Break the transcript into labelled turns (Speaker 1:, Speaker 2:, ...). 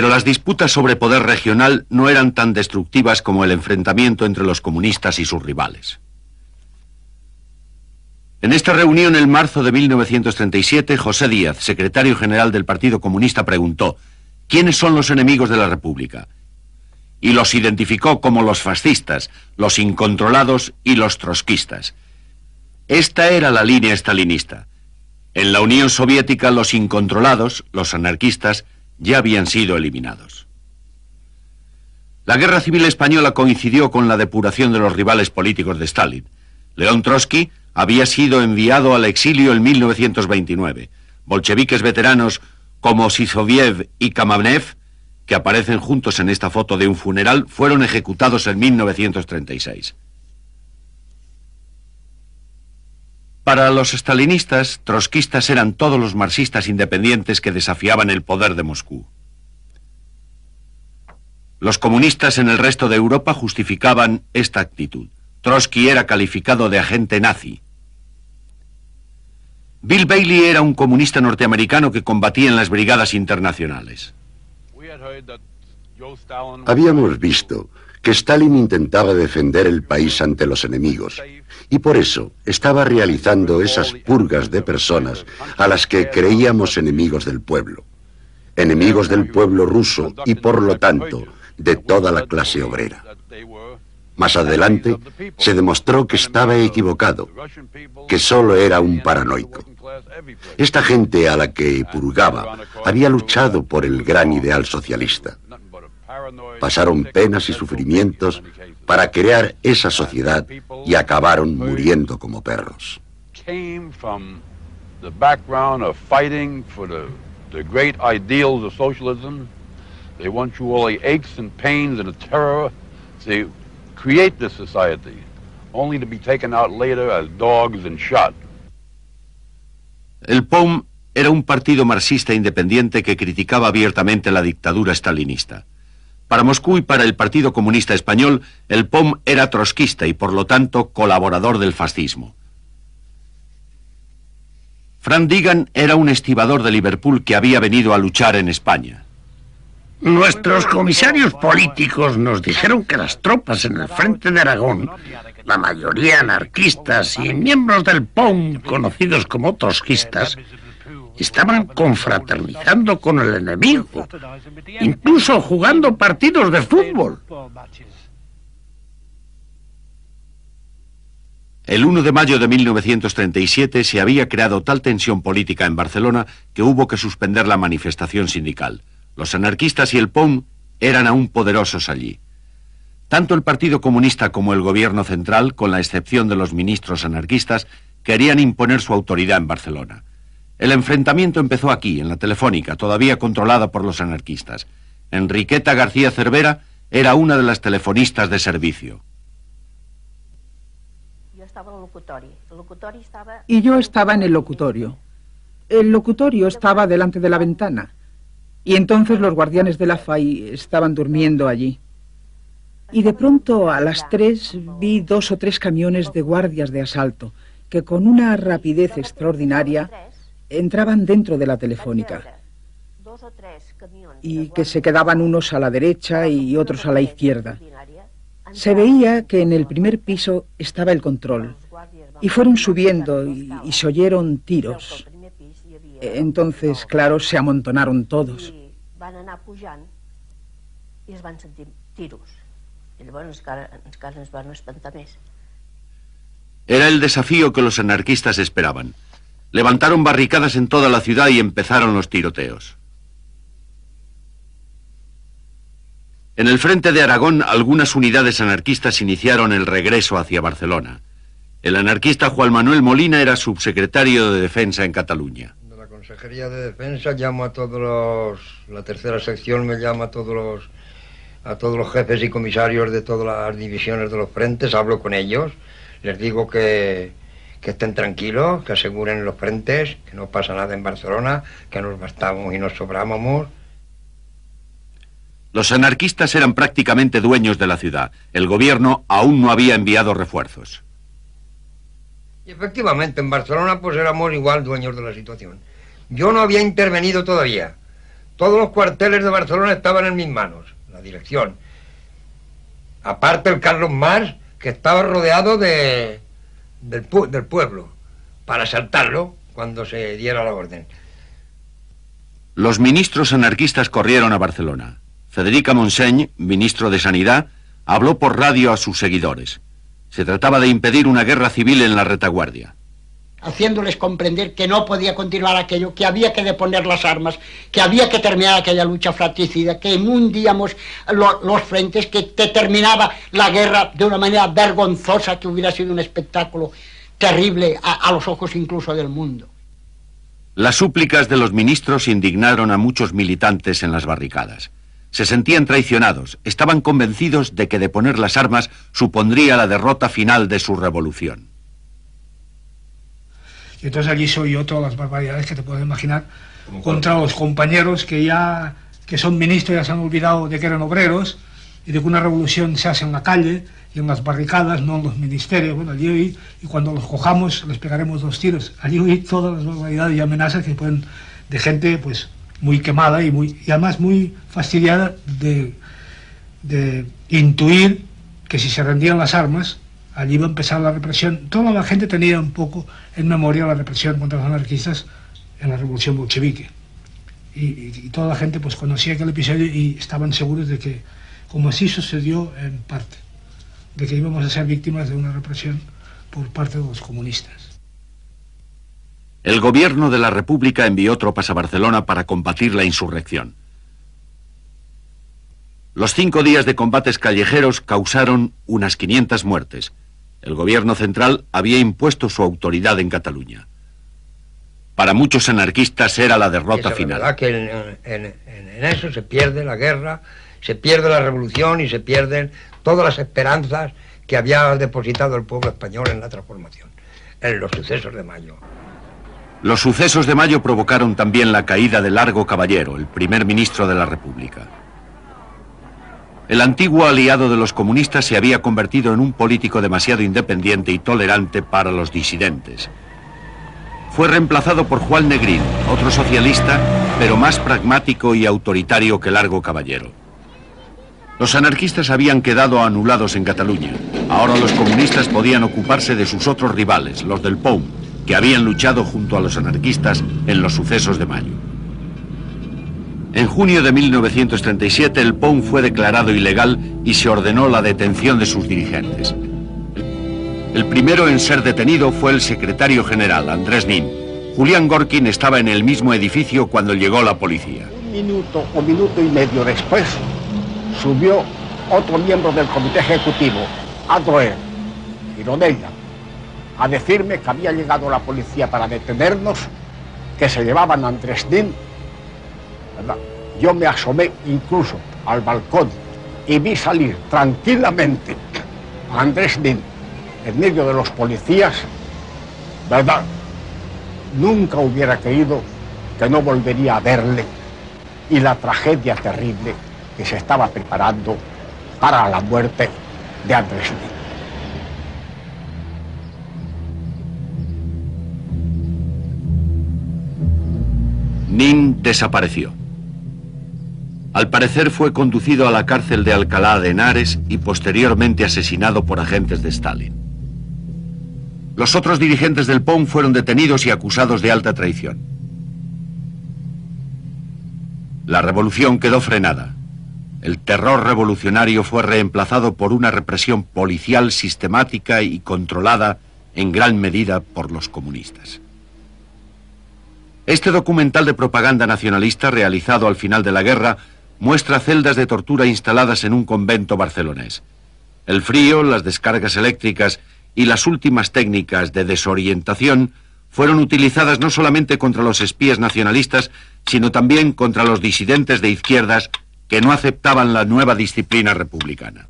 Speaker 1: Pero las disputas sobre poder regional no eran tan destructivas como el enfrentamiento entre los comunistas y sus rivales. En esta reunión, en marzo de 1937, José Díaz, secretario general del Partido Comunista, preguntó: ¿quiénes son los enemigos de la República? Y los identificó como los fascistas, los incontrolados y los trotskistas. Esta era la línea stalinista. En la Unión Soviética, los incontrolados, los anarquistas, ya habían sido eliminados. La Guerra Civil Española coincidió con la depuración de los rivales políticos de Stalin. León Trotsky había sido enviado al exilio en 1929. Bolcheviques veteranos como Sisoviev y Kamenev, que aparecen juntos en esta foto de un funeral, fueron ejecutados en 1936. Para los stalinistas, trotskistas eran todos los marxistas independientes que desafiaban el poder de Moscú. Los comunistas en el resto de Europa justificaban esta actitud. Trotsky era calificado de agente nazi. Bill Bailey era un comunista norteamericano que combatía en las brigadas internacionales.
Speaker 2: Habíamos visto que Stalin intentaba defender el país ante los enemigos y por eso estaba realizando esas purgas de personas a las que creíamos enemigos del pueblo ruso y por lo tanto de toda la clase obrera. Más adelante se demostró que estaba equivocado, que solo era un paranoico. Esta gente a la que purgaba había luchado por el gran ideal socialista. Pasaron penas y sufrimientos para crear esa sociedad y acabaron muriendo como perros.
Speaker 3: Create this society, only to be taken out later as dogs and shot.
Speaker 1: El POM era un partido marxista independiente que criticaba abiertamente la dictadura stalinista. Para Moscú y para el Partido Comunista Español, el POM era trotskista y por lo tanto colaborador del fascismo. Frank Deegan era un estibador de Liverpool que había venido a luchar en España.
Speaker 4: Nuestros comisarios políticos nos dijeron que las tropas en el frente de Aragón, la mayoría anarquistas y miembros del POM, conocidos como trotskistas, estaban confraternizando con el enemigo, incluso jugando partidos de fútbol.
Speaker 1: El 1 de mayo de 1937 se había creado tal tensión política en Barcelona que hubo que suspender la manifestación sindical. Los anarquistas y el POM eran aún poderosos allí. Tanto el Partido Comunista como el gobierno central, con la excepción de los ministros anarquistas, querían imponer su autoridad en Barcelona. El enfrentamiento empezó aquí, en la Telefónica, todavía controlada por los anarquistas. Enriqueta García Cervera era una de las telefonistas de servicio.
Speaker 5: Y yo estaba en el locutorio. El locutorio estaba delante de la ventana. Y entonces los guardianes de la FAI estaban durmiendo allí. Y de pronto a las 3 vi 2 o 3 camiones de guardias de asalto que con una rapidez extraordinaria entraban dentro de la Telefónica y que se quedaban unos a la derecha y otros a la izquierda. Se veía que en el primer piso estaba el control y fueron subiendo y se oyeron tiros. Entonces, claro, se amontonaron todos.
Speaker 1: Era el desafío que los anarquistas esperaban. Levantaron barricadas en toda la ciudad y empezaron los tiroteos. En el frente de Aragón, algunas unidades anarquistas iniciaron el regreso hacia Barcelona. El anarquista Juan Manuel Molina era subsecretario de Defensa en Cataluña.
Speaker 6: La Consejería de Defensa llamo a todos la tercera sección me llama a todos los jefes y comisarios de todas las divisiones de los frentes, hablo con ellos, les digo que estén tranquilos, que aseguren los frentes, que no pasa nada en Barcelona, que nos bastamos y nos sobrábamos.
Speaker 1: Los anarquistas eran prácticamente dueños de la ciudad. El gobierno aún no había enviado refuerzos.
Speaker 6: Y efectivamente, en Barcelona pues éramos igual dueños de la situación. Yo no había intervenido todavía. Todos los cuarteles de Barcelona estaban en mis manos, la dirección. Aparte el Carlos Mas, que estaba rodeado del pueblo, para asaltarlo cuando se diera la orden.
Speaker 1: Los ministros anarquistas corrieron a Barcelona. Federica Montseny, ministro de Sanidad, habló por radio a sus seguidores. Se trataba de impedir una guerra civil en la retaguardia,
Speaker 7: haciéndoles comprender que no podía continuar aquello, que había que deponer las armas, que había que terminar aquella lucha fratricida, que hundíamos los frentes, que terminaba la guerra de una manera vergonzosa, que hubiera sido un espectáculo terrible a los ojos incluso del mundo.
Speaker 1: Las súplicas de los ministros indignaron a muchos militantes en las barricadas. Se sentían traicionados, estaban convencidos de que deponer las armas supondría la derrota final de su revolución.
Speaker 8: Y entonces allí soy yo todas las barbaridades que te puedes imaginar contra los compañeros que son ministros, ya se han olvidado de que eran obreros y de que una revolución se hace en la calle y en las barricadas, no en los ministerios. Bueno, allí oí, y cuando los cojamos les pegaremos 2 tiros. Allí oí todas las barbaridades y amenazas que pueden, de gente pues muy quemada y además muy fastidiada de intuir que si se rendían las armas allí iba a empezar la represión. Toda la gente tenía un poco en memoria la represión contra los anarquistas en la revolución bolchevique. Y toda la gente pues conocía aquel episodio y estaban seguros de que, como así sucedió en parte, de que íbamos a ser víctimas de una represión por parte de los comunistas.
Speaker 1: El gobierno de la República envió tropas a Barcelona para combatir la insurrección. Los 5 días de combates callejeros causaron unas 500 muertes. El gobierno central había impuesto su autoridad en Cataluña. Para muchos anarquistas era la derrota final.
Speaker 6: Es verdad que en eso se pierde la guerra, se pierde la revolución y se pierden todas las esperanzas que había depositado el pueblo español en la transformación, en los sucesos de mayo.
Speaker 1: Los sucesos de mayo provocaron también la caída de Largo Caballero, el primer ministro de la República. El antiguo aliado de los comunistas se había convertido en un político demasiado independiente y tolerante para los disidentes. Fue reemplazado por Juan Negrín, otro socialista, pero más pragmático y autoritario que Largo Caballero. Los anarquistas habían quedado anulados en Cataluña. Ahora los comunistas podían ocuparse de sus otros rivales, los del POUM, que habían luchado junto a los anarquistas en los sucesos de mayo. En junio de 1937 el POUM fue declarado ilegal y se ordenó la detención de sus dirigentes. El primero en ser detenido fue el secretario general, Andrés Nin. Julián Gorkin estaba en el mismo edificio cuando llegó la policía.
Speaker 9: 1 minuto o minuto y medio después subió otro miembro del comité ejecutivo, Adroer, Gironella, a decirme que había llegado la policía para detenernos, que se llevaban a Andrés Nin. ¿Verdad? Yo me asomé incluso al balcón y vi salir tranquilamente a Andrés Nin en medio de los policías. ¿Verdad? Nunca hubiera creído que no volvería a verle y la tragedia terrible que se estaba preparando para la muerte de Andrés Nin.
Speaker 1: Nin desapareció. Al parecer fue conducido a la cárcel de Alcalá de Henares y posteriormente asesinado por agentes de Stalin. Los otros dirigentes del POUM fueron detenidos y acusados de alta traición. La revolución quedó frenada. El terror revolucionario fue reemplazado por una represión policial sistemática y controlada en gran medida por los comunistas. Este documental de propaganda nacionalista, realizado al final de la guerra, muestra celdas de tortura instaladas en un convento barcelonés. El frío, las descargas eléctricas y las últimas técnicas de desorientación fueron utilizadas no solamente contra los espías nacionalistas, sino también contra los disidentes de izquierdas que no aceptaban la nueva disciplina republicana.